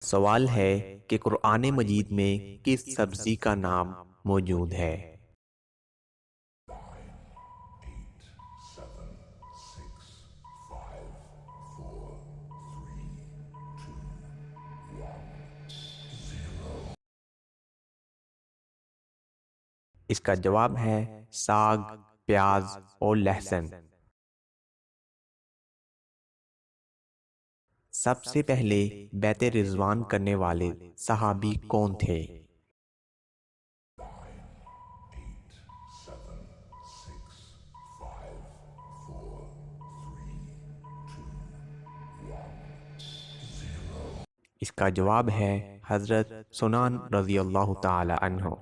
سوال ہے کہ قرآن مجید میں کس سبزی کا نام موجود ہے؟ اس کا جواب ہے ساگ، پیاز اور لہسن۔ سب سے پہلے بیعت رضوان کرنے والے صحابی کون تھے؟ اس کا جواب ہے حضرت سنان رضی اللہ تعالی عنہ۔